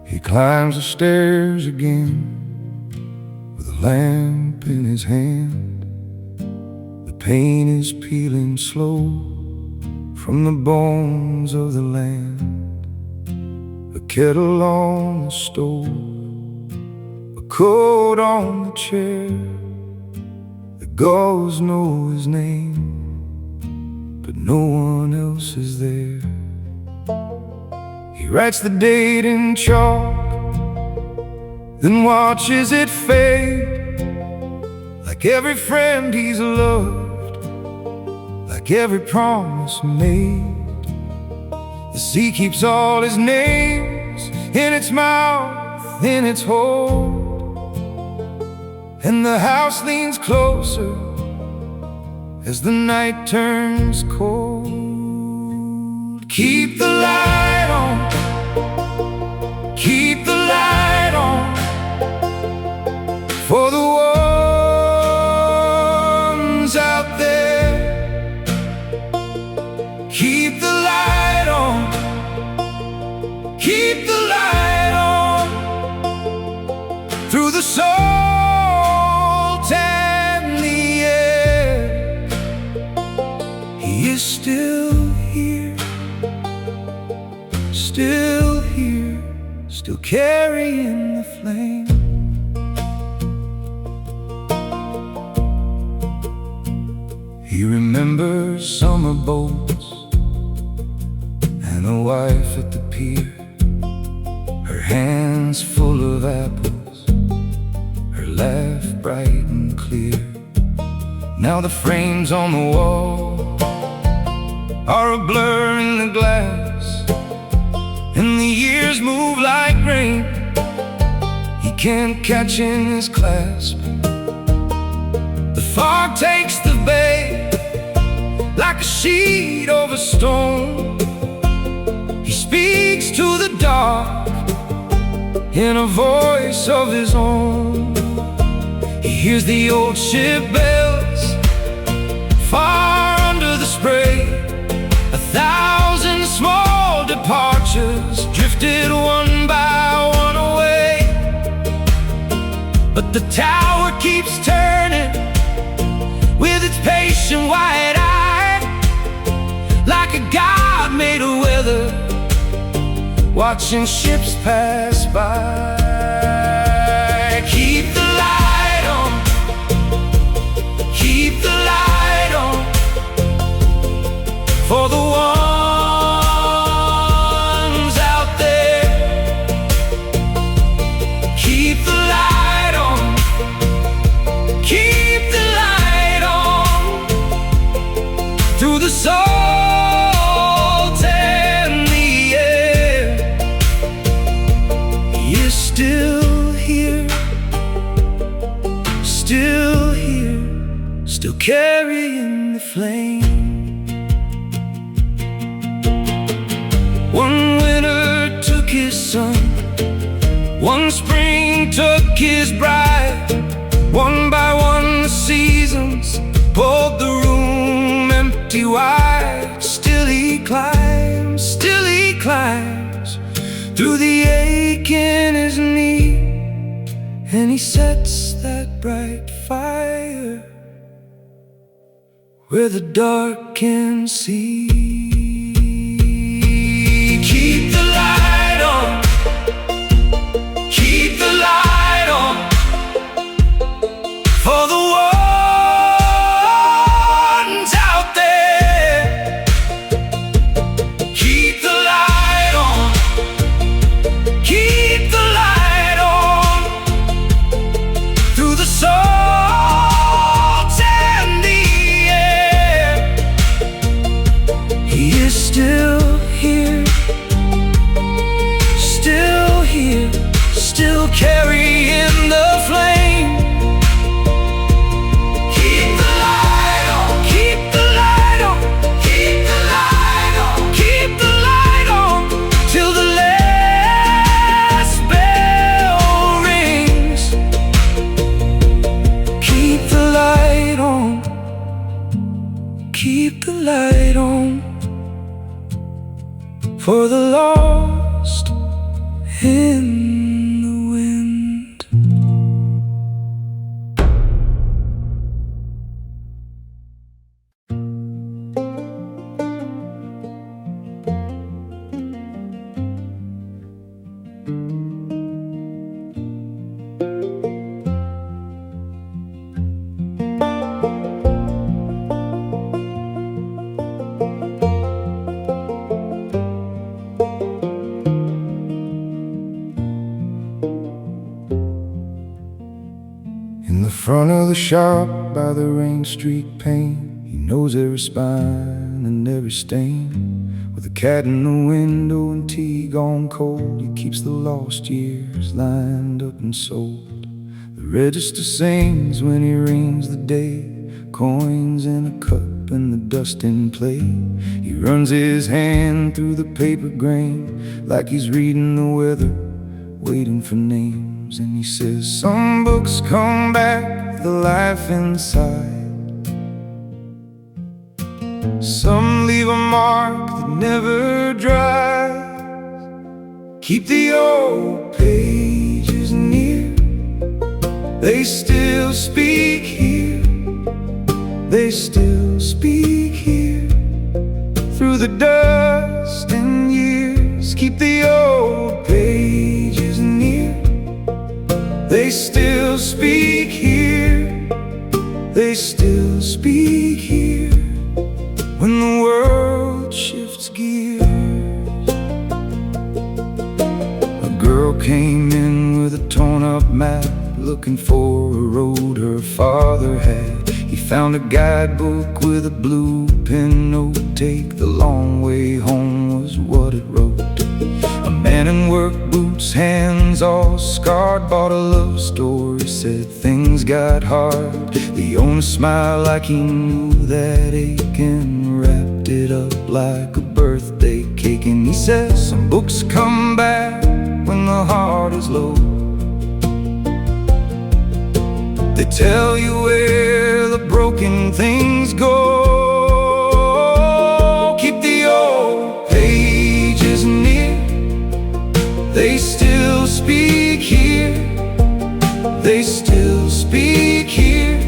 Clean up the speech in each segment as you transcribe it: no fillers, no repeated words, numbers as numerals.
He climbs the stairs again with a lamp in his hand. The paint is peeling slow from the bones of the land. A kettle on the stove, a coat on the chair. The gulls know his name, but no one else is there. He writes the date in chalk, then watches it fade. Like every friend he's loved, like every promise made. The sea keeps all his names in its mouth, in its hold. And the house leans closer as the night turns cold. Keep the light on, keep the light on, for the ones out there. Keep the light on, keep the light on, through the salt and the air. He is still here, still here, still carrying the flame. He remembers summer boats and a wife at the pier, her hands full of apples, her laugh bright and clear. Now the frames on the wall are a blur in the glass, and the years move like rain he can't catch in his clasp. The fog takes the bay like a sheet over stone. He speaks to the dark in a voice of his own. He hears the old ship bells far under the spray. 1,000 small departures drifted one by one away. But the tower keeps turning with its patient white eye, like a god made of weather, watching ships pass by. Keep the light on, keep the light on, for the ones out there. Keep the light on, keep the light on, through the salt and the air. He is still here, still here, still carrying the flame. One winter took his son, one spring took his bride. One by one the seasons pulled the room empty wide. Still he climbs through the ache in his knee, and he sets that bright fire where the dark can see. Keep the light on, keep the light on, for the ones out there. Keep the light on, keep the light on, through the salt and the air. He is still here, still here, still carrying the flame. keep the light on for the lost in the wind. In the front of the shop by the rain streaked pane, he knows every spine and every stain. With a cat in the window and tea gone cold, he keeps the lost years lined up and sold. The register sings when he rings the day, coins in a cup and the dust in play. He runs his hand through the paper grain like he's reading the weather, waiting for names. And he says, some books come back with the life inside, some leave a mark that never dries. Keep the old pages near, they still speak here, they still speak here. Through the dust and years, keep the old pages near, they still speak here, they still speak here. When the world shifts gears. A girl came in with a torn up map, looking for a road her father had. He found a guidebook with a blue pen note. Take the long way home was what it wrote. A man in work boots, hands all scarred, bought a love story, said things got hard. The owner smiled like he knew that ache and wrapped it up like a birthday cake. And he says, some books come back when the heart is low, they tell you where the broken things go. Keep the old pages near, they still speak here, they still speak here.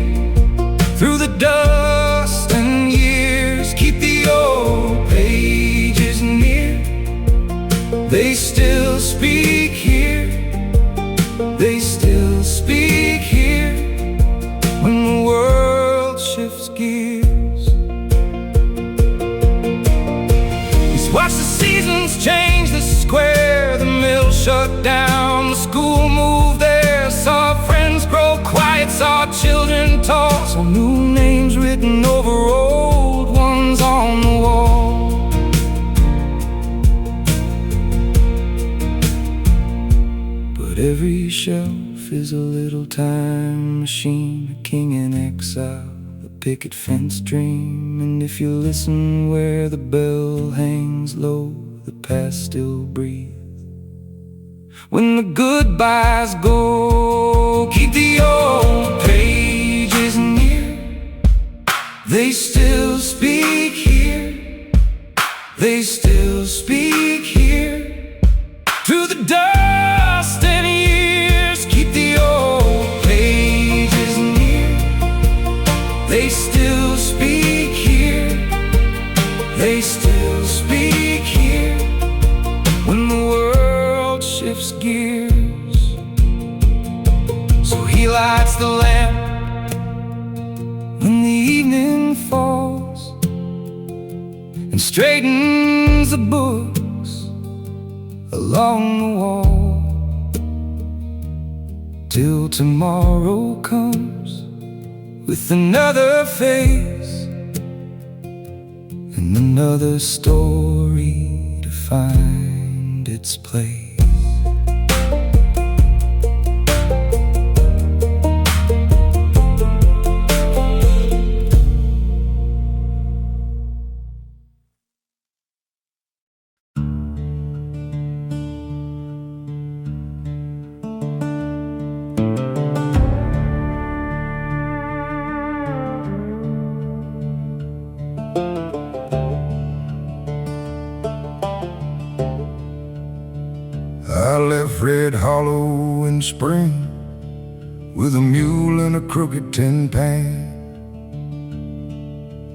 Through the dust and years, keep the old pages near, they still speak here, they still speak here. When the world shifts gears, he's watched the seasons change the square, the mill shut down, the school moved there. Saw friends grow quiet, saw children talk, saw new names written over old ones on the wall. But every shelf is a little time machine, a king in exile, a picket fence dream. And if you listen where the bell hangs low, the past still breathes. When the goodbyes go, keep the old pages near, they still speak here, they still speak here. Through the dust and years, keep the old pages near, they still speak here, they still speak here. When the world shifts gears, so he lights the lamp when the evening falls, and straightens the books along the wall, till tomorrow comes with another face and another story to find its place. spring with a mule and a crooked tin pan.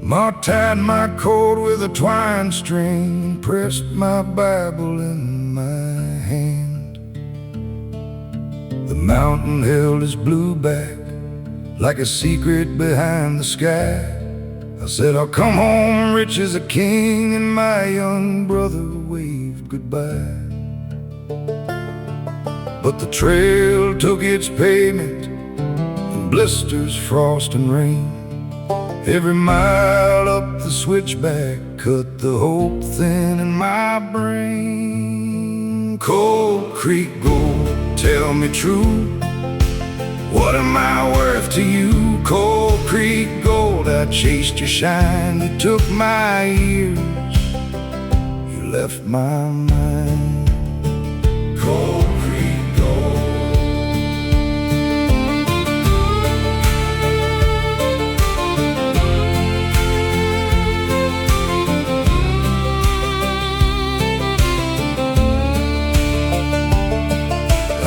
Ma tied my coat with a twine string and pressed my Bible in my hand. The mountain held its blue back like a secret behind the sky. I said, I'll come home rich as a king, and my young brother waved goodbye. But the trail took its payment in blisters, frost, and rain. Every mile up the switchback cut the hope thin in my brain. Cold Creek gold, tell me true, what am I worth to you? Cold Creek gold, I chased your shine, you took my years, you left my mind. Cold Creek gold.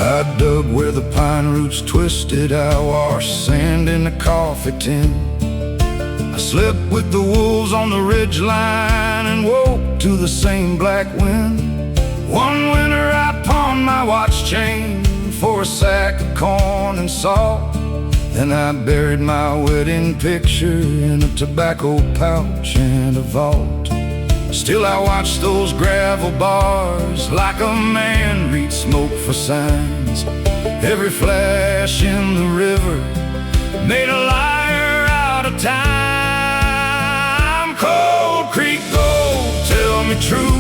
I dug where the pine roots twisted, I washed sand in a coffee tin. I slept with the wolves on the ridge line and woke to the same black wind. One winter I pawned my watch chain for a sack of corn and salt. Then I buried my wedding picture in a tobacco pouch and a vault. Still I watch those gravel bars like a man reads smoke for signs. Every flash in the river made a liar out of time. Cold Creek gold, tell me true,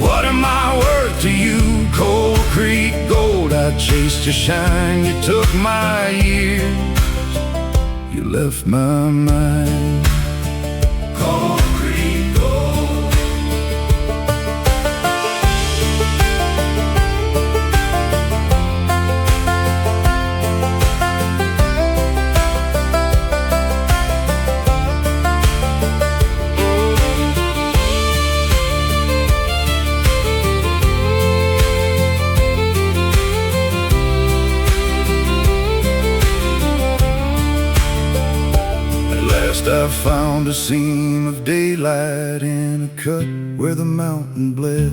what am I worth to you? Cold Creek gold, I chased your shine, you took my years, you left my mind. Cold Creek gold. I found a seam of daylight in a cut where the mountain bled.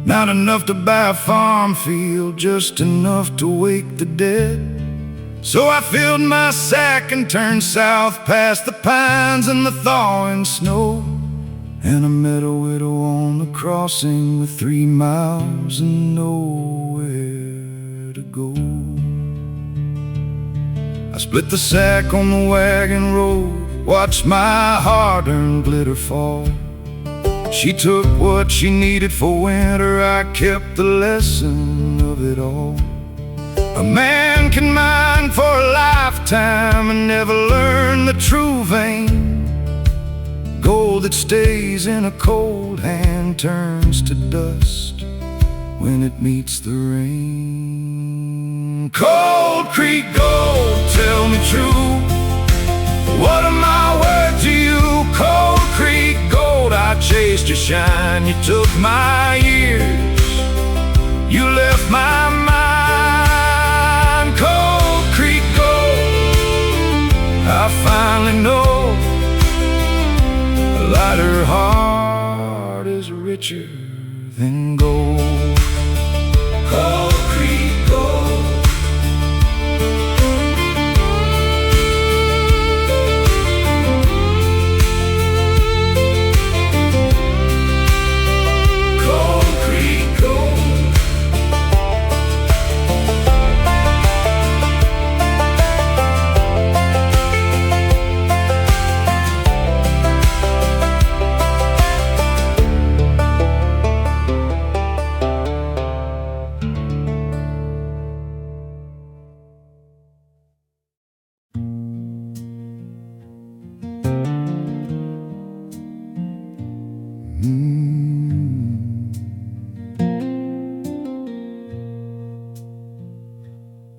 Not enough to buy a farm field, just enough to wake the dead. So I filled my sack and turned south past the pines and the thawing snow. And I met a widow on the crossing with 3 miles and nowhere to go. I split the sack on the wagon road, watched my hard-earned glitter fall. She took what she needed for winter, I kept the lesson of it all. A man can mine for a lifetime and never learn the true vein. Gold that stays in a cold hand turns to dust when it meets the rain. Cold Creek gold, tell me true, what am I worth to you? Cold Creek gold, I chased your shine, you took my years, you left my mind. Cold Creek gold, I finally know a lighter heart is richer than gold. Cold Creek gold.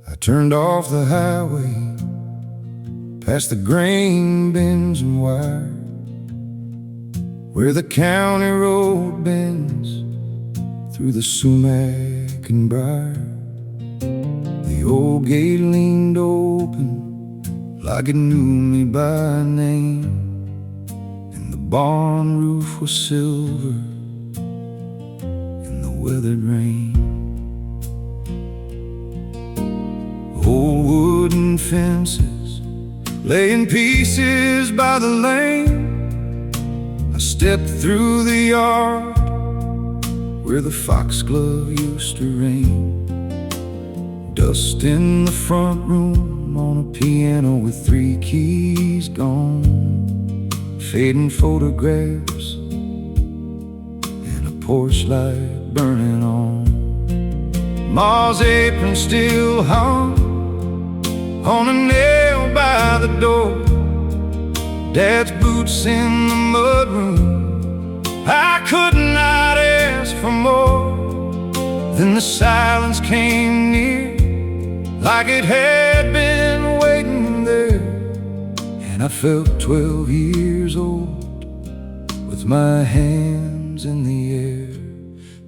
I turned off the highway, past the grain bins and wire, where the county road bends through the sumac and briar. The old gate leaned open like it knew me by name, and the barn roof was silver in the weathered rain. Old wooden fences lay in pieces by the lane. I stepped through the yard where the foxglove used to rain. Dust in the front room on a piano with 3 keys gone. Fading photographs and a porch light burning on. Ma's apron still hung on a nail by the door. Dad's boots in the mudroom. I could not ask for more. Then the silence came near, like it had been waiting there. And I felt 12 years old with my hands in the air.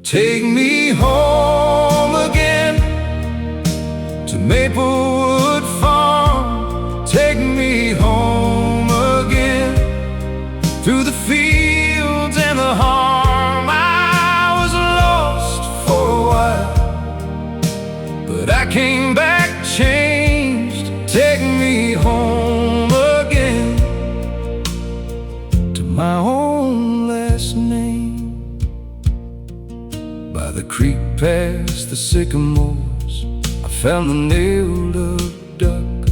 Take me home again to Maplewood Farm. Take me home again through the fields and the harm. I was lost for a while, but I came back changed. Take me home again to my own last name. By the creek past the sycamores, I found the nailed-up duck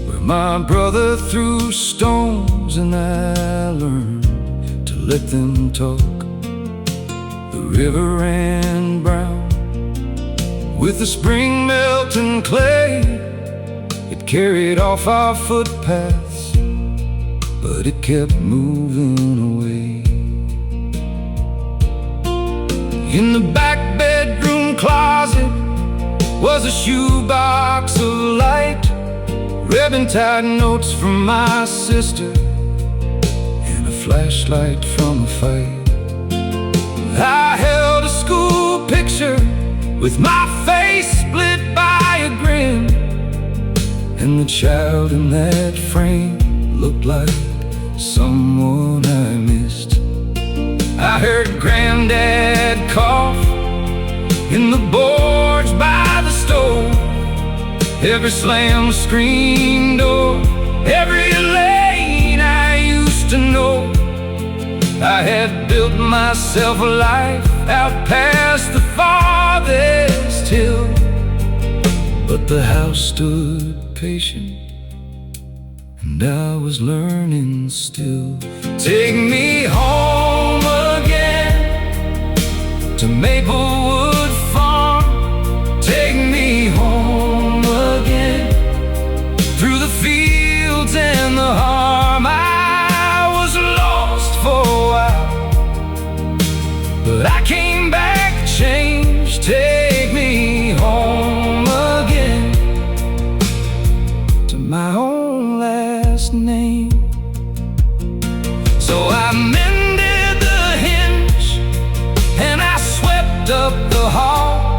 where my brother threw stones, and I learned to let them talk. The river ran brown with the spring melting clay. It carried off our footpaths, but it kept moving away. In the back bedroom closet was a shoebox of light, ribbon-tied notes from my sister, and a flashlight from a fight. I held a school picture with my face split by a grin, and the child in that frame looked like someone I missed. I heard Granddad cough in the boards by the stove. Every slammed screen door, every lane I used to know. I had built myself a life out past the farthest hill, but the house stood patient, and I was learning still. Take me home again to Maplewood Farm. Take me home again through the fields and the harm. I was lost for a while, but I came back changed. Take me home again to my own last name. So I mended the hinge and I swept up the hall.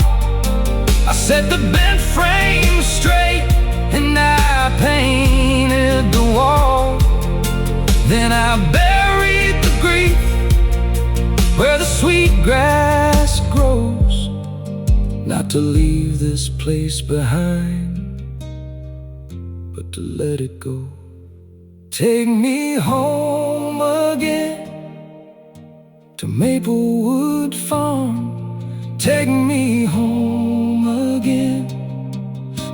I set the bed frame straight and I painted the wall. Then I buried the grief where the sweet grass grows, not to leave this place behind, but to let it go. Take me home again to Maplewood Farm. Take me home again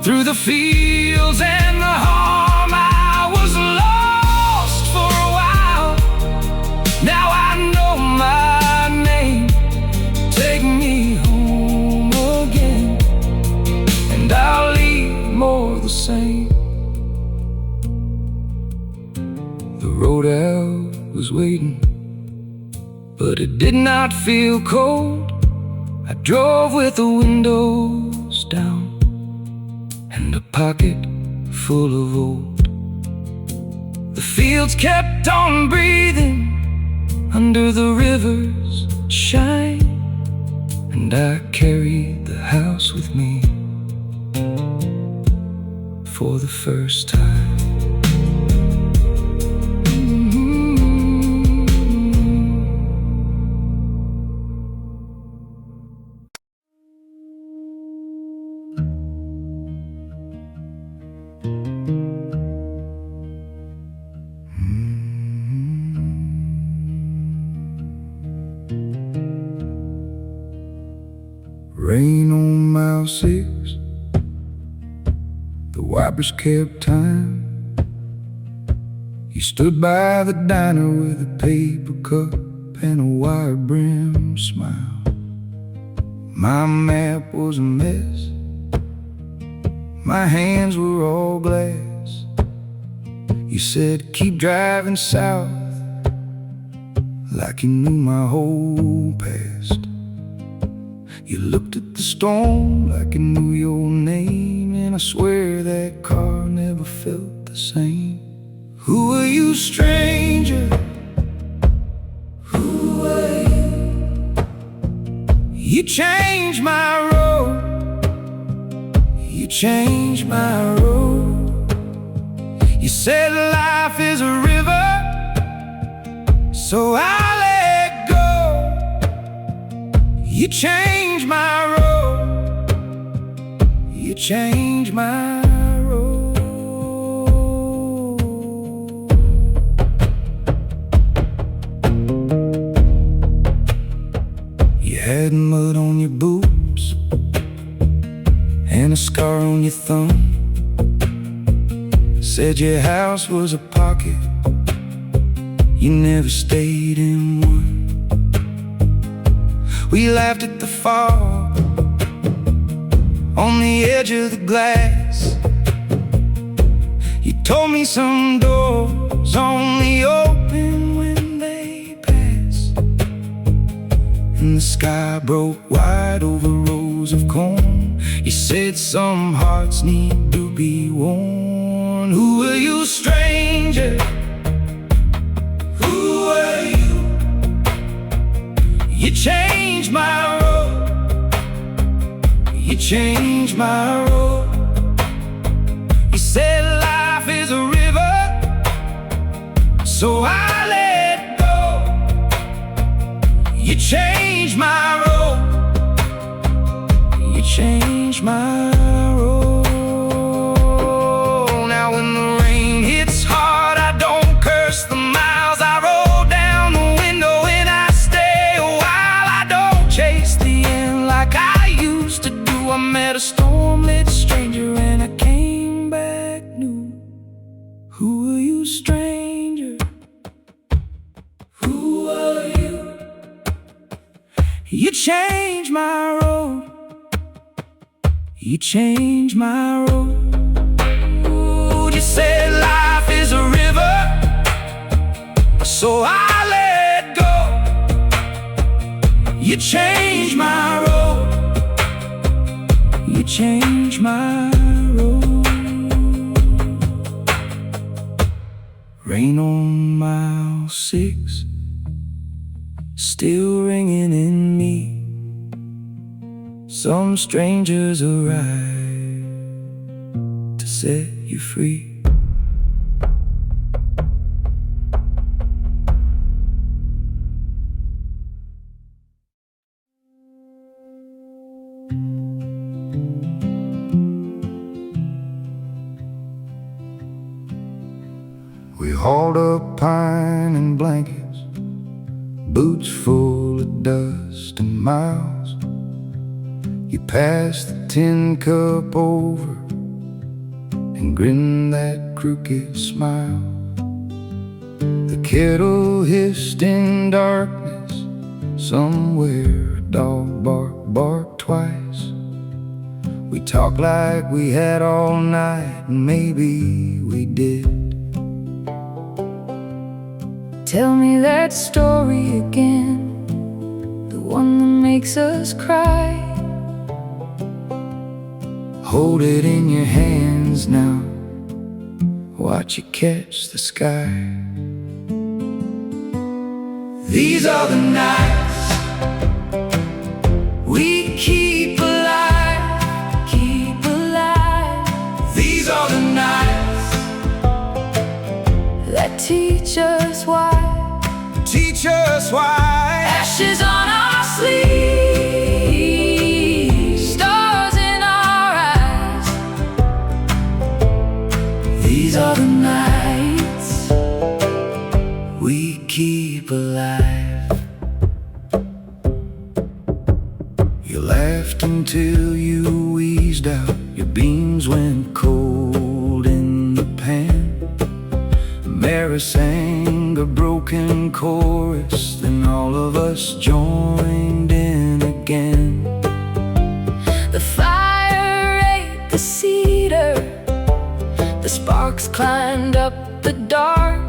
through the fields and the harm. I was lost for a while, now I know my name. Take me home again, and I'll leave more the same. The road out was waiting, but it did not feel cold. I drove with the windows down and a pocket full of old. The fields kept on breathing under the river's shine. and I carried the house with me for the first time. Rain on mile 6, the wipers kept time. He stood by the diner with a paper cup and a wide brim smile. My map was a mess, my hands were all glass. You said keep driving south, like you knew my whole past. You looked at the storm like you knew your name, and I swear that car never felt the same. Who are you, stranger? Who are you? You changed my road, you changed my road. You said life is a river, so I let go. You changed my road, you changed my road. You had mud on your boots and a scar on your thumb. Said your house was a pocket, you never stayed in one. We laughed at the fog on the edge of the glass. You told me some doors only open when they pass, and the sky broke wide over rows of corn. You said some hearts need to be worn. Who are you, stranger? Who are you? You changed my road, you changed my road. You said life is a river, so I let go. You changed my road, you changed my road. Now when the rain hits hard, I don't curse the miles I roll down the window, and I stay a while. I don't chase the end like I used to do. I met a storm-lit stranger and I came back new. Who are you, stranger? Who are you? You changed my road, you changed my road. You said life is a river, so I let go. You changed my road, you changed my road. Rain on mile 6, still ringing in me. Some strangers arrive to set you free. We hauled up pine and blankets, boots full of dust and miles. You passed the tin cup over and grinned that crooked smile. The kettle hissed in darkness, somewhere a dog barked twice. We talked like we had all night, and maybe we did. Tell me that story again, the one that makes us cry. Hold it in your hands now, watch it catch the sky. These are the nights we teach us why. Teach us why. Ashes on our sleeves, stars in our eyes. These are the nights we keep alive. You laughed until you wheezed out. Your beams went cold in the pan. Mary sang a broken chorus, then all of us joined in again. The fire ate the cedar, the sparks climbed up the dark.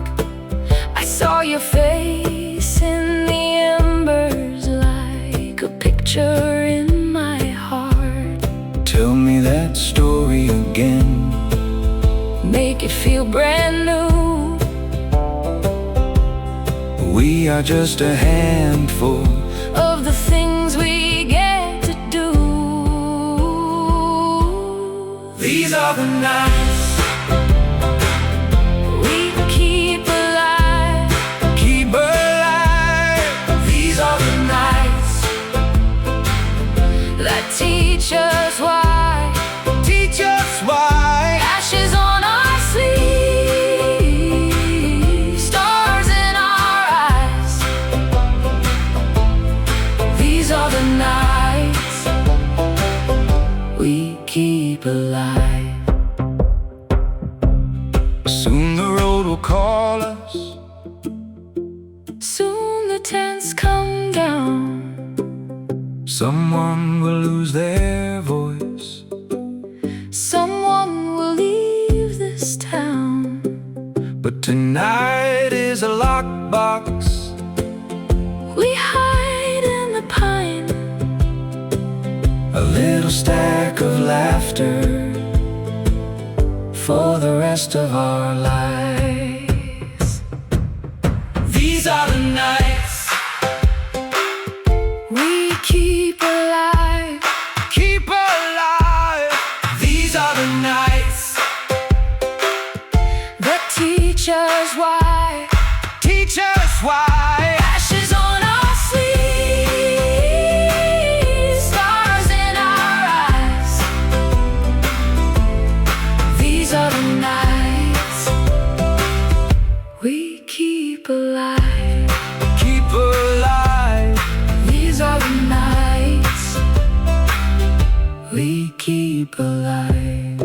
I saw your face in the embers like a picture in my heart. Tell me that story again. Make it feel brand new. We are just a handful of the things we get to do. These are the nights we keep alive. keep alive. These are the nights that teach us why. Teach us why. Ashes on our sleeves, stars in our eyes. These are the nights we keep alive. Soon the road will call us. Soon the tents come down. Someone will lose their voice. Someone will leave this town. But tonight is a lockbox. We hide in the pine. A little stack of laughter for the rest of our lives. These are the nights We keep alive. keep alive. These are the nights That teach us why. teach us why. Ashes on our sleeves, stars in our eyes. These are the nights we keep alive. Keep alive. These are the nights we keep alive.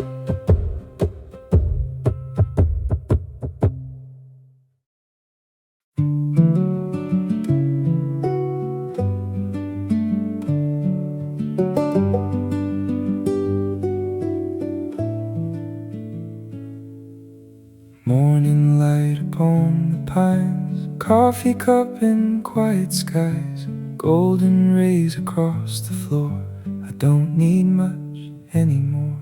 Morning light upon the pines, coffee cup in quiet skies, golden rays across the floor. I don't need much anymore.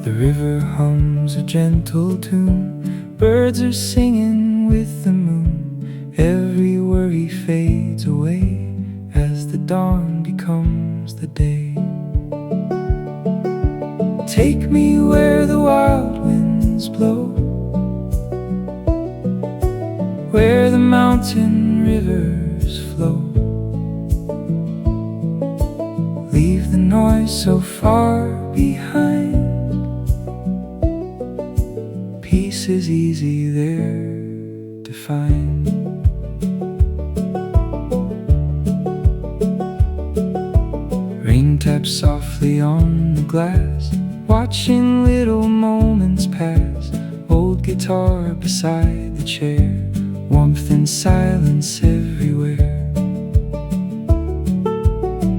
The river hums a gentle tune, birds are singing with the moon. Every worry fades away as the dawn becomes the day. Take me where the wild winds blow, where the mountain rivers flow. Leave the noise so far behind. Peace is easy there to find. Rain taps softly on the glass, watching little moments pass. Old guitar beside the chair, warmth and silence everywhere.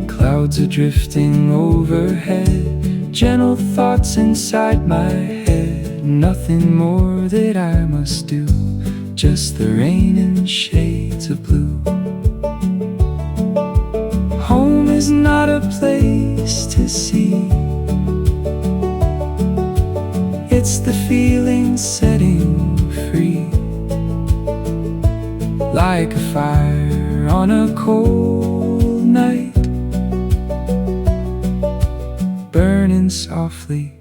Clouds are drifting overhead, gentle thoughts inside my head. Nothing more that I must do, just the rain in shades of blue. Home is not a place to see, it's the feeling setting free. Like a fire on a cold night, burning softly,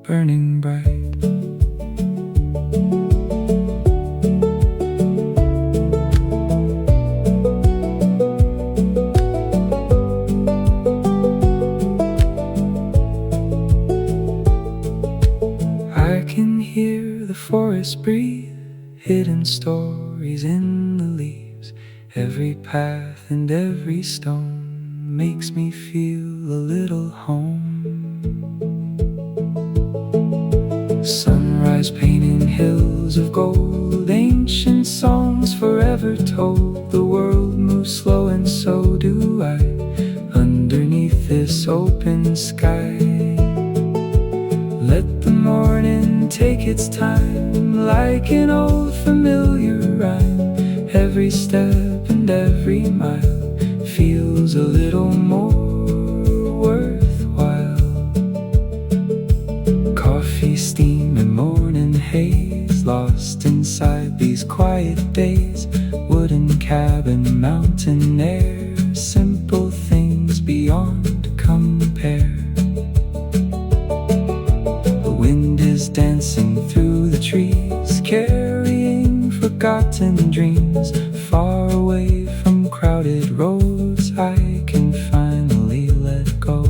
burning bright. can hear the forest breathe, hidden stories in the leaves. Every path and every stone makes me feel a little home. Sunrise painting hills of gold, ancient songs forever told. The world moves slow and so do I, underneath this open sky. Let the morning take its time, like an old familiar rhyme. Every step and every mile feels a little more worthwhile. Coffee, steam, and morning haze, lost inside these quiet days. Wooden cabin, mountain air, simple things beyond compare. Dancing through the trees, carrying forgotten dreams. Far away from crowded roads, I can finally let go.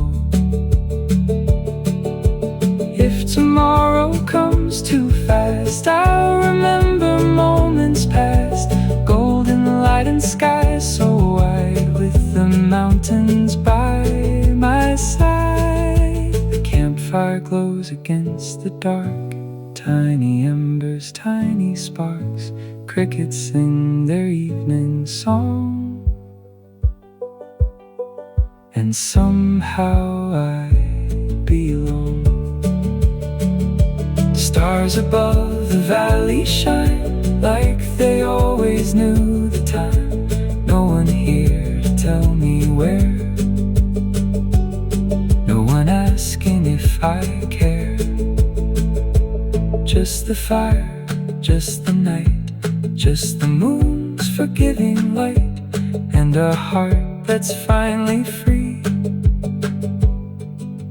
If tomorrow comes too fast, I'll remember moments past. Golden light and sky so wide, with the mountains by my side. The campfire glows against the dark, tiny embers, tiny sparks. Crickets sing their evening song, and somehow I belong. Stars above the valley shine, like they always knew the time. No one here to tell me where, no one asking if I care. Just the fire, just the night, just the moon's forgiving light, and a heart that's finally free,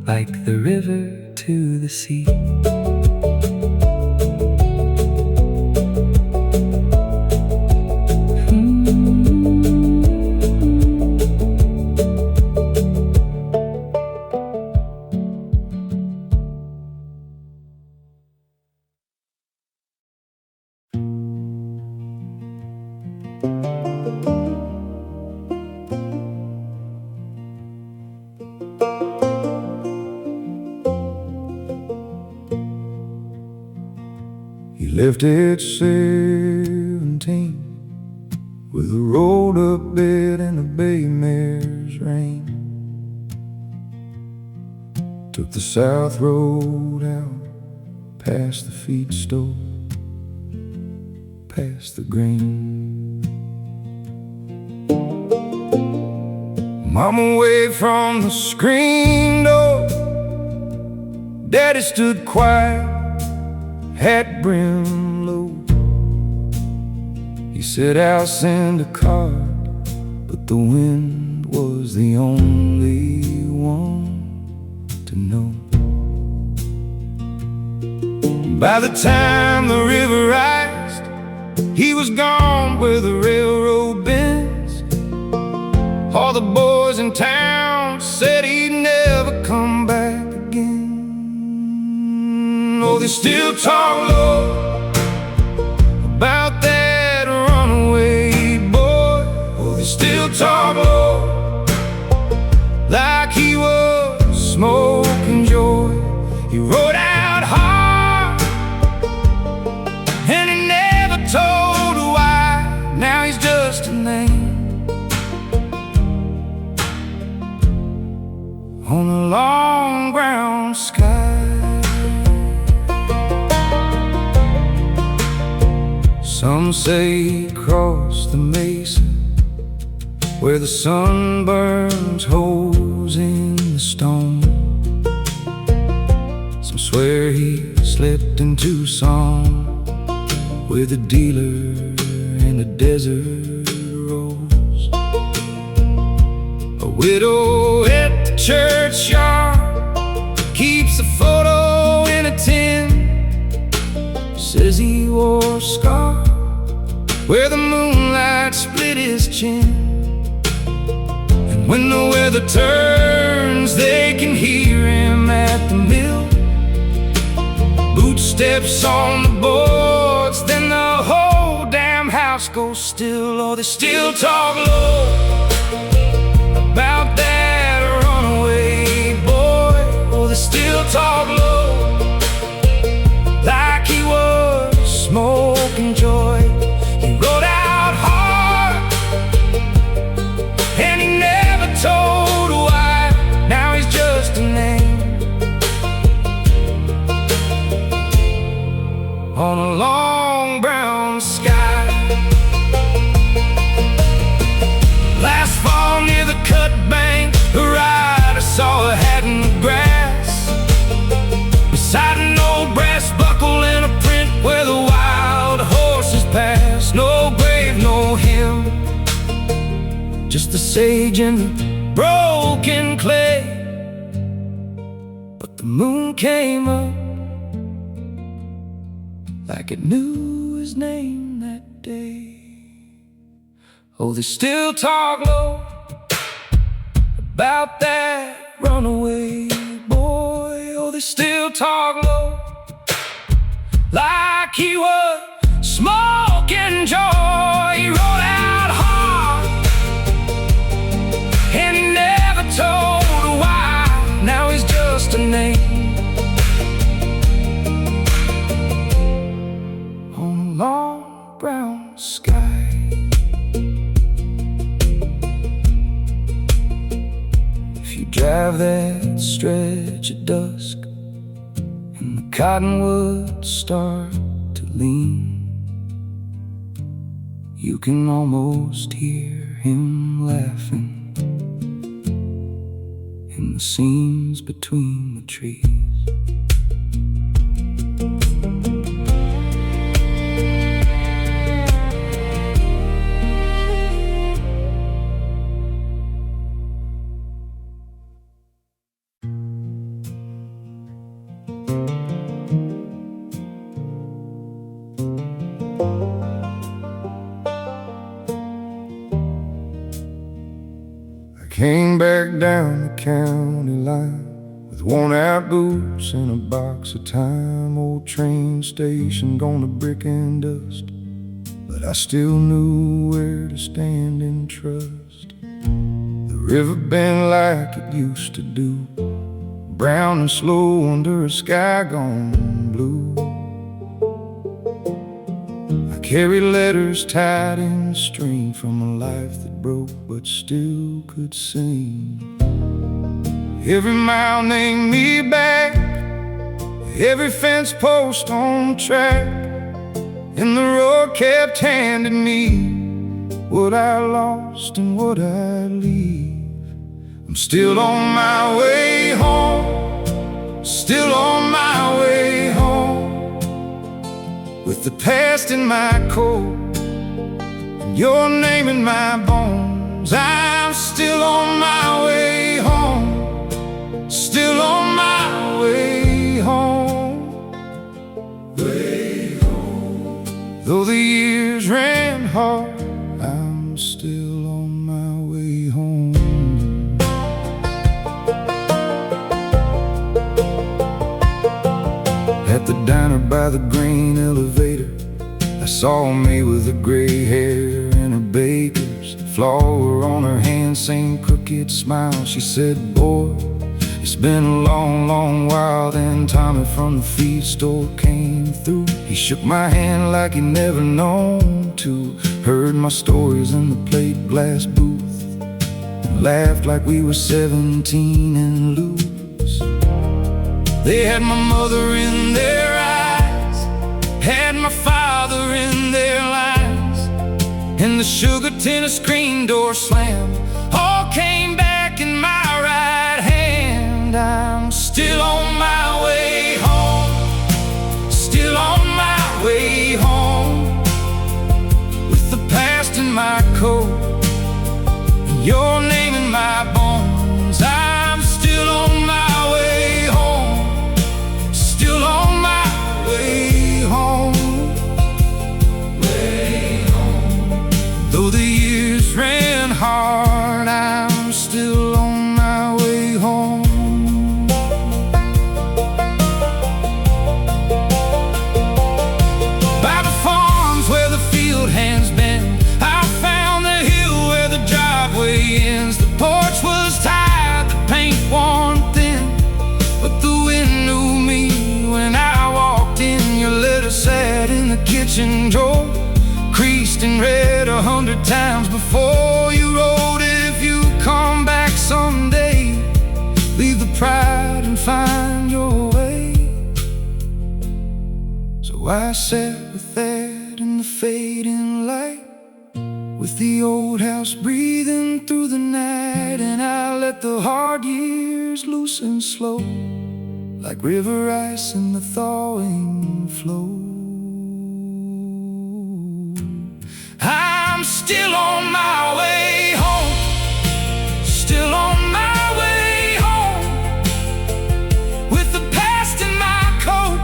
like the river to the sea. He left at 17 with a rolled up bed and a bay mare's rein. Took the south road out, past the feed store, past the grain. Mama away from the screen door, Daddy stood quiet, hat brim low. He said, I'll send a card, but the wind was the only one to know. By the time the river rised, he was gone where the railroad bends. All the boys in town said he'd never come back again. Oh, they still talk low about that runaway boy. Oh, they still talk low like he was smoking joy. He rode out hard and he never told why. Now he's just a name on a long brown sky. Some say he crossed the mesa where the sun burns holes in the stone. Some swear he slipped in Tucson with a dealer and a desert rose. A widow at the churchyard keeps a photo in a tin. Says he wore a scar where the moonlight split his chin. And when the weather turns, they can hear him at the mill. Boots footsteps on the boards, then the whole damn house goes still. Oh, they still talk low about that runaway boy. Oh, they still talk low like he was smoking joy. He rode out hard and he never told why. Now he's just a name on a long brown sky. Last fall near the cut bank, a rider saw a hat in the grass beside an old brass buckle and a print where the wild horses pass. No grave, no hymn, just the sage and the broken clay. But the moon came up like it knew his name that day. Oh, they still talk low about that runaway boy. Oh, they still talk low like he was smoking joy. He rode out hard and he never told why. Now he's just a name on a long brown sky. If you drive that stretch at dusk and the cottonwoods start to lean, you can almost hear him laughing in the seams between the trees. Came back down the county line with worn out boots and a box of time. Old train station gone to brick and dust, but I still knew where to stand and trust. The river bend like it used to do, brown and slow under a sky gone blue. I carry letters tied in string from a life that broke but still could sing. Every mile named me back, every fence post on track, and the road kept handing me what I lost and what I leave. I'm still on my way home, still on my way home, with the past in my coat and your name in my bones. I'm still on my way home, still on my way home, way home. Though the years ran hard, I'm still on my way home. At the diner by the grain elevator, I saw me with the gray hair and her baker's flower on her hand, same crooked smile. She said, boy, it's been a long, long while. Then Tommy from the feed store came through. He shook my hand like he'd never known to, heard my stories in the plate glass booth, and laughed like we were 17 and loose. They had my mother in their eyes, had my father in their lines, and the sugar tin screen door slammed all came back in my right hand. I'm still on my way home, still on my way home, with the past in my coat and your name in my bones. I'm still on my way home, still on my way home. Though the years ran hard, I'm still on my way home. times before you wrote, if you come back someday, leave the pride and find your way. So I sat with that in the fading light, with the old house breathing through the night, and I let the hard years loosen slow, like river ice in the thawing flow. I'm still on my way home, still on my way home, with the past in my coat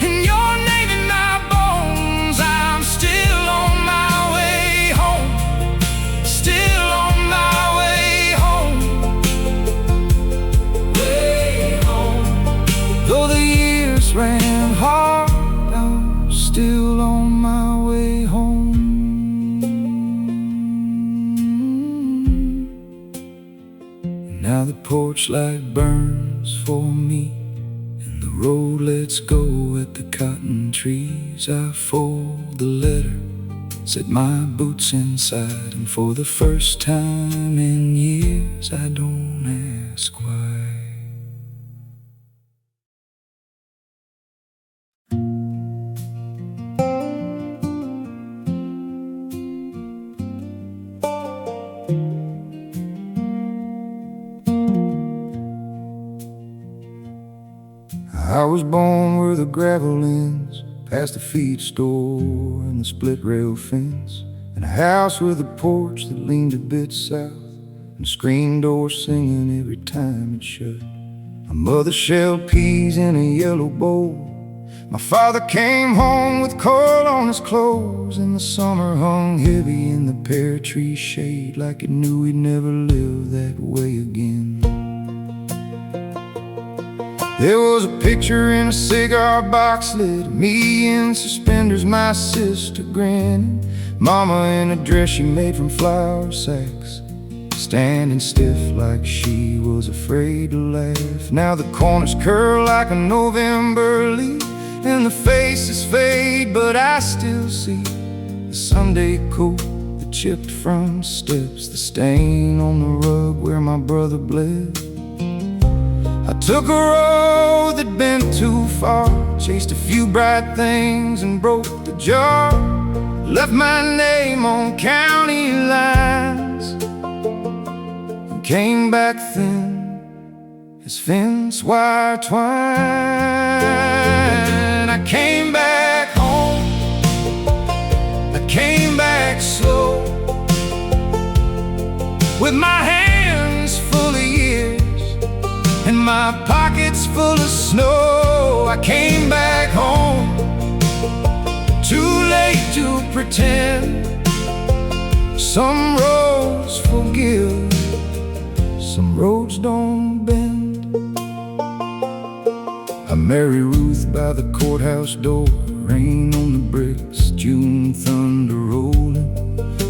and your name in my bones. I'm still on my way home, still on my way home, way home. Though the years ran hard, I'm still on my way home. Now the porch light burns for me, and the road lets go at the cotton trees. I fold the letter, set my boots inside, and for the first time in years I don't ask why. I was born where the gravel ends, past the feed store and the split rail fence, and a house with a porch that leaned a bit south, and a screen door singing every time it shut. My mother shelled peas in a yellow bowl. My father came home with coal on his clothes, and the summer hung heavy in the pear tree shade, like it knew we'd never live that way again. There was a picture in a cigar box lit, me in suspenders, my sister grinning, mama in a dress she made from flour sacks, standing stiff like she was afraid to laugh. Now the corners curl like a November leaf, and the faces fade, but I still see the Sunday coat, the chipped front steps, the stain on the rug where my brother bled. I took a road that bent too far, chased a few bright things and broke the jar, left my name on county lines, and came back thin as fence wire twine. I came back home, I came back slow, with my hands full of years and my pockets full of snow. I came back home, too late to pretend. Some roads forgive, some roads don't bend. I married Ruth by the courthouse door, rain on the bricks, June thunder rolling.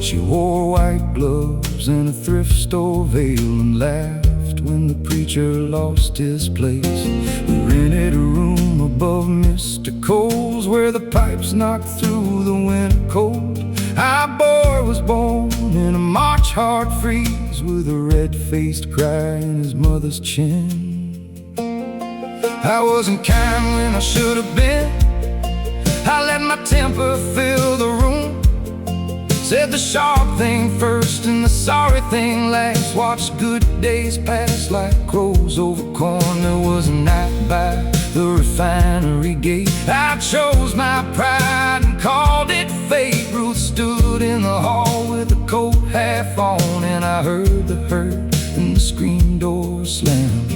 She wore white gloves and a thrift store veil, and laughed when the preacher lost his place. We rented a room above Mr. Cole's, where the pipes knocked through the winter cold. Our boy was born in a March hard freeze, with a red-faced cry in his mother's chin. I wasn't kind when I should have been, I let my temper fill the room, said the sharp thing first and the sorry thing last, watched good days pass like crows over corn. There was a night by the refinery gate, I chose my pride and called it fate. Ruth stood in the hall with a coat half on, and I heard the hurt and the screen door slam.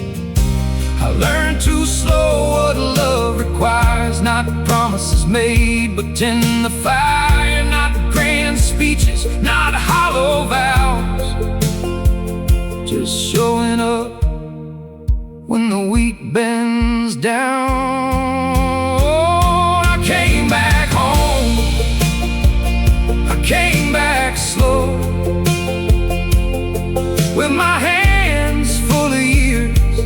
I learned too slow what love requires, not promises made, but in the fire, not grand speeches, not hollow vows, just showing up when the wheat bends down. Oh, I came back home, I came back slow, with my hands full of years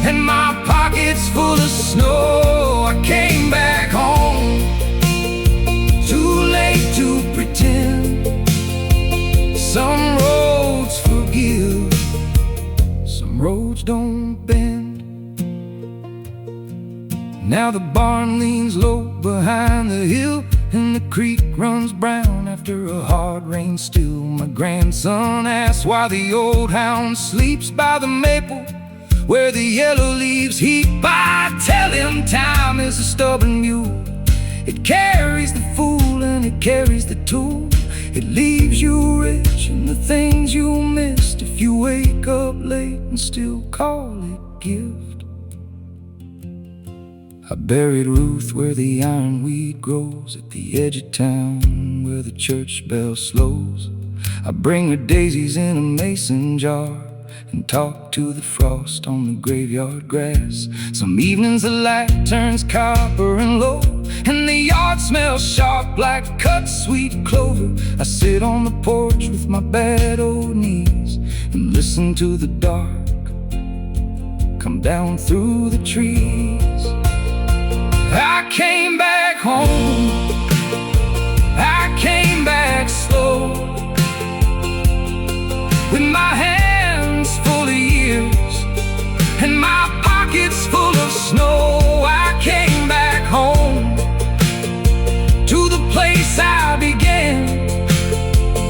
and my pockets full of snow. I came back home, too late to pretend. Now the barn leans low behind the hill, and the creek runs brown after a hard rain still. My grandson asks why the old hound sleeps by the maple where the yellow leaves heap. I tell him time is a stubborn mule. It carries the fool and it carries the tool. It leaves you rich in the things you missed if you wake up late and still call it gift. I buried Ruth where the ironweed grows, at the edge of town where the church bell slows. I bring her daisies in a mason jar and talk to the frost on the graveyard grass. Some evenings the light turns copper and low, and the yard smells sharp like cut sweet clover. I sit on the porch with my bad old knees and listen to the dark come down through the trees. I came back home, I came back slow, with my hands full of years and my pockets full of snow. I came back home to the place I began.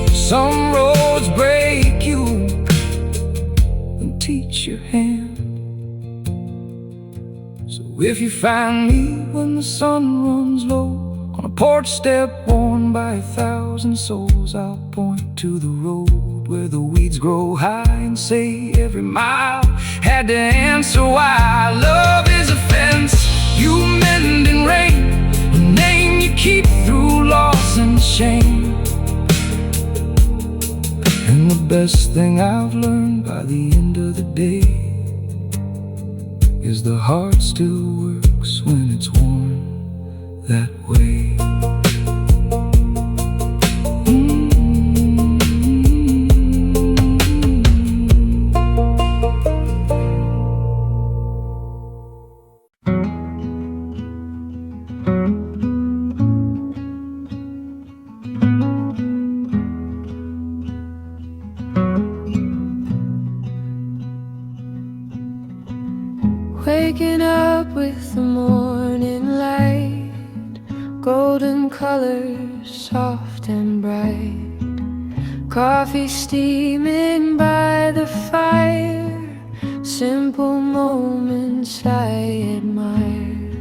Some roads break you and teach your hand. So if you find me when the sun runs low, on a porch step worn by 1,000 souls, I'll point to the road where the weeds grow high and say every mile had to answer why. Love is a fence you mend in rain, a name you keep through loss and shame. And the best thing I've learned by the end of the day is the heart still works when it's worn that way. Waking up with the morning light, golden colors, soft and bright. Coffee steaming by the fire, simple moments I admire.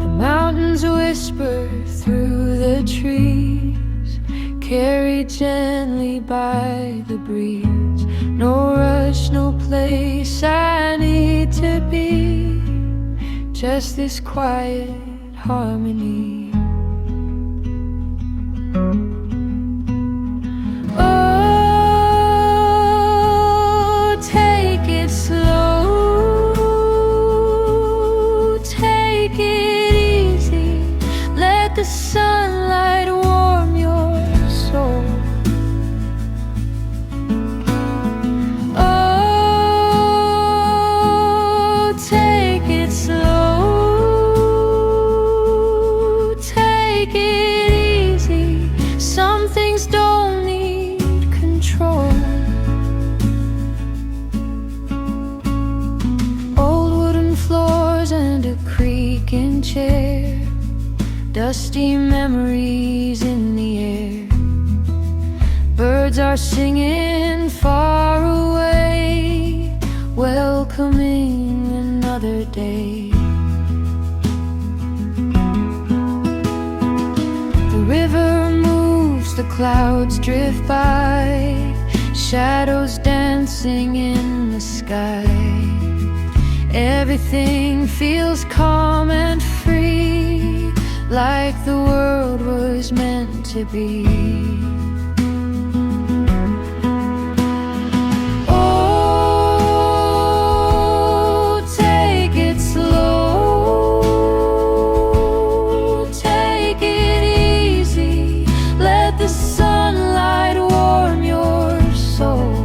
The mountains whisper through the trees, carried gently by the breeze. No rush, no place I need to be, just this quiet harmony. Oh, take it slow, take it easy, let the sunlight warm your soul. Chair, dusty memories in the air. Birds are singing far away, welcoming another day. The river moves, the clouds drift by, shadows dancing in the sky. Everything feels calm and free, like the world was meant to be. Oh, take it slow, take it easy, let the sunlight warm your soul.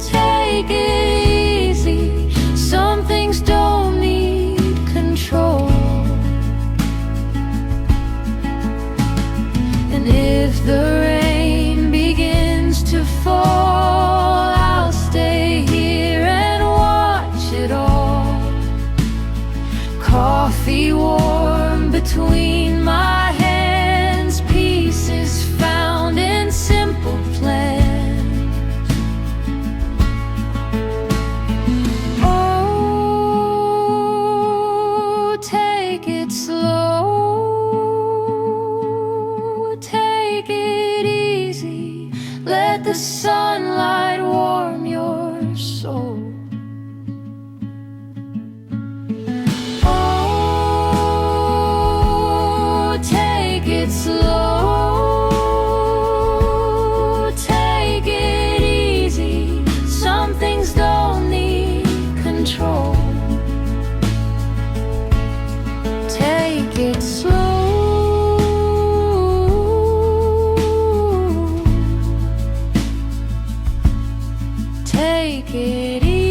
Take it between my hands. Peace is found in simple plans. Oh, take it slow, take it easy. Let the sunlight warm your soul. Oh, take it slow, take it easy. Some things don't need control. Take it slow, take it easy.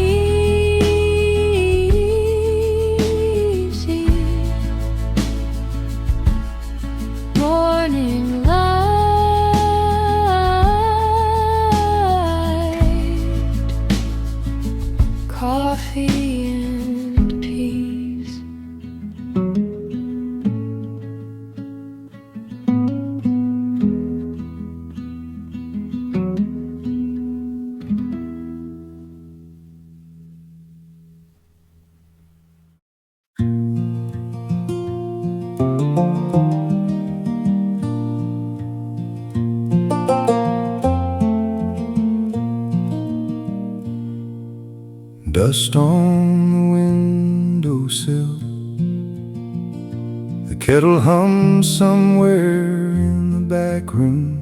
Morning light, coffee and peace. Dust on the windowsill, the kettle hums somewhere in the back room.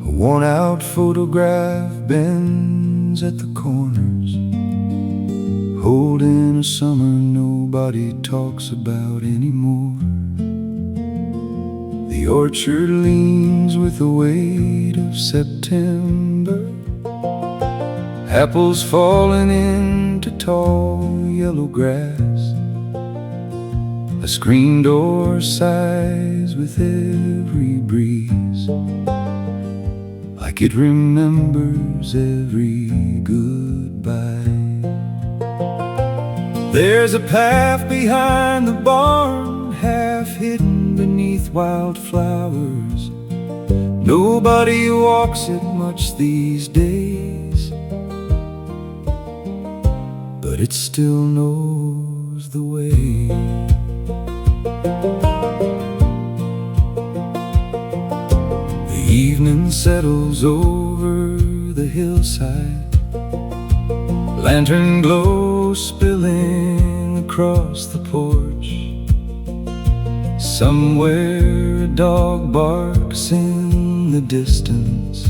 A worn-out photograph bends at the corners, holding a summer nobody talks about anymore. The orchard leans with the weight of September, apples falling into tall yellow grass. A screen door sighs with every breeze, like it remembers every goodbye. There's a path behind the barn, half hidden beneath wildflowers. Nobody walks it much these days, but it still knows the way. The evening settles over the hillside, lantern glow spilling across the porch. Somewhere a dog barks in the distance,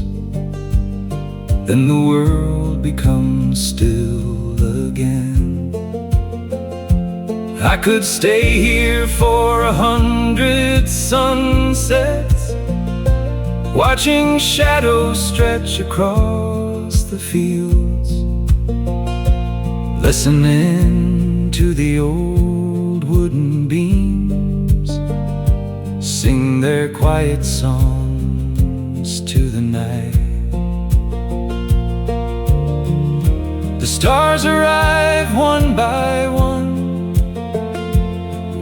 then the world becomes still again. I could stay here for 100 sunsets, watching shadows stretch across the fields, listening to the old wooden beams sing their quiet songs to the night. The stars arrive one by one,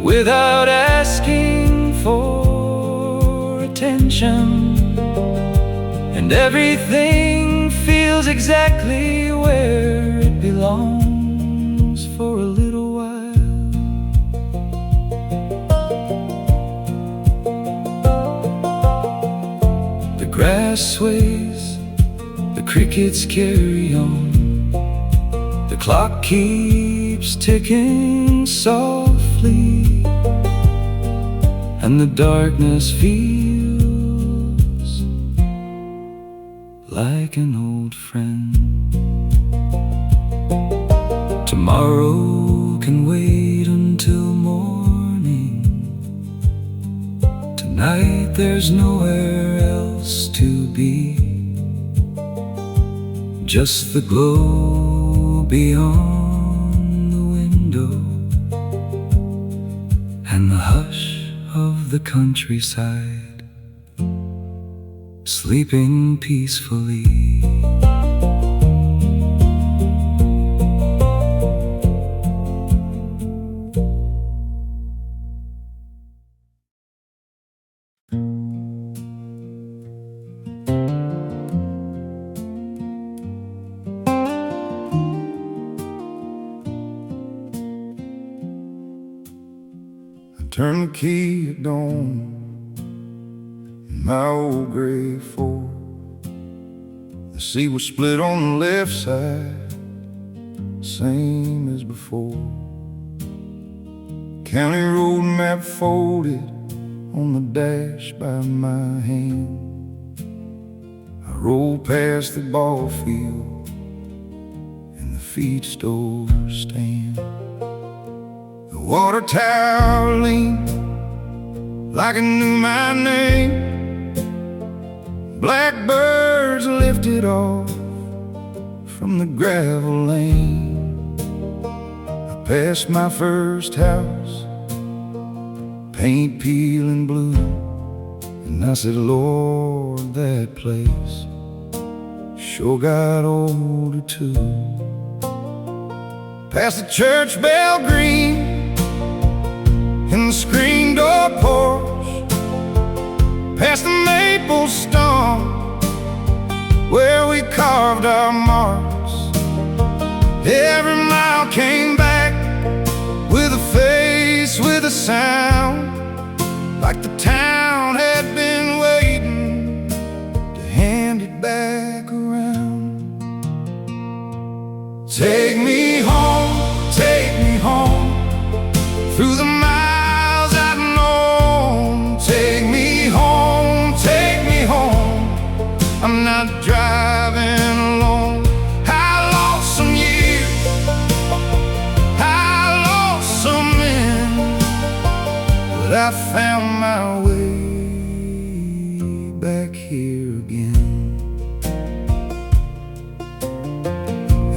without asking for attention, and everything feels exactly where it belongs for a little while. The grass sways, the crickets carry on, the clock keeps ticking softly, and the darkness feels like an old friend. Tomorrow can wait until morning. Tonight there's nowhere else to be, just the glow beyond the window and the hush of the countryside, sleeping peacefully. Turn the key at dawn in my old gray Ford. The sea was split on the left side, same as before. County road map folded on the dash by my hand. I rolled past the ball field and the feed store stand. The water tower leaned like it knew my name. Blackbirds lifted off from the gravel lane. I passed my first house, paint peeling blue, and I said, Lord, that place sure got older too. Past the church bell green and the screen door porch, past the maple stump where we carved our marks. Every mile came back with a face, with a sound, like the town had been waiting to hand it back around. Take me home, through the miles I've known. Take me home, I'm not driving alone. I lost some years, I lost some men, but I found my way back here again.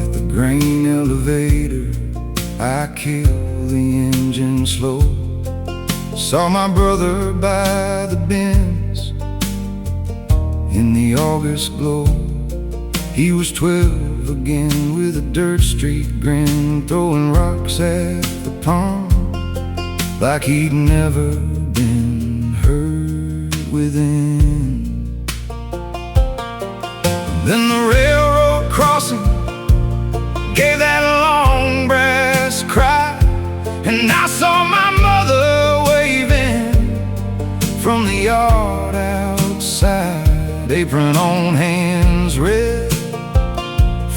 At the grain elevator, I killed the engine slow. Saw my brother by the bins in the August glow. He was 12 again with a dirt street grin, throwing rocks at the pond like he'd never been hurt within. Then the railroad crossing gave that long brass cry, and I saw my mother waving from the yard outside, apron on, hands red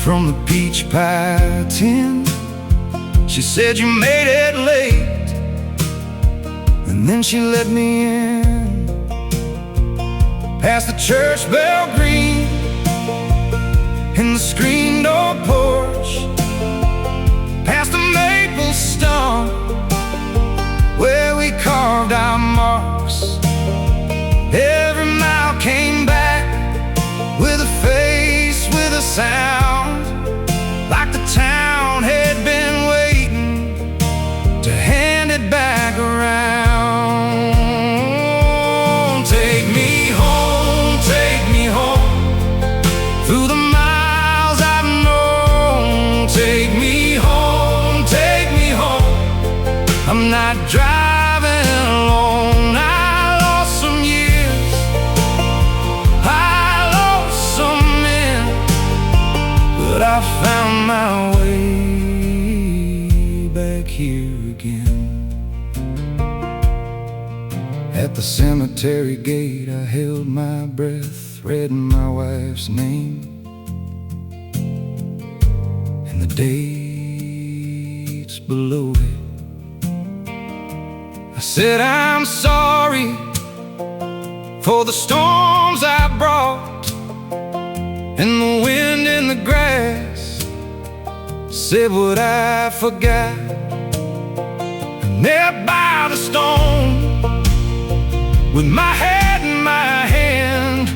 from the peach pie tin. She said, you made it late, and then she let me in. Past the church bell green and the screen door porch, past the maple stump where we carved our marks. Every mile came back with a face, with a sound, like the town had been waiting to hand it back around. Take me home, through the miles I've known. Take me home, I'm not driving alone. I lost some years, I lost some men, but I found my way back here again. At the cemetery gate I held my breath, reading my wife's name and the dates below it. I said, I'm sorry for the storms I brought and the wind in the grass. Said what I forgot, and there by the stone, with my head in my hand,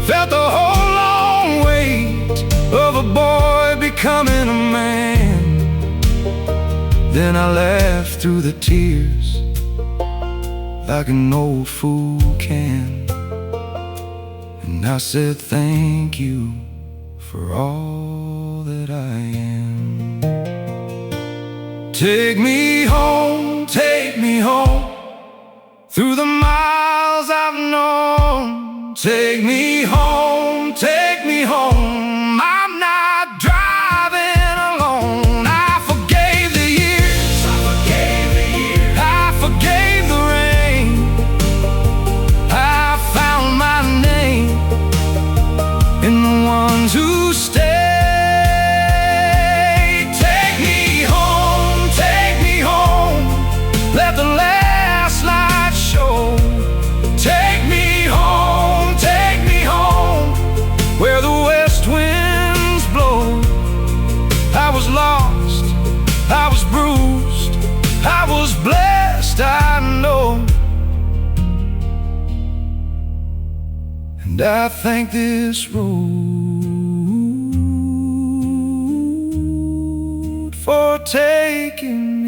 felt the whole long weight of a boy becoming a man. Then I laughed through the tears like an old fool can, and I said thank you for all that I am. Take me home, through the miles I've known. Take me home, I'm not driving alone. I forgave the years, I forgave And I thank this road for taking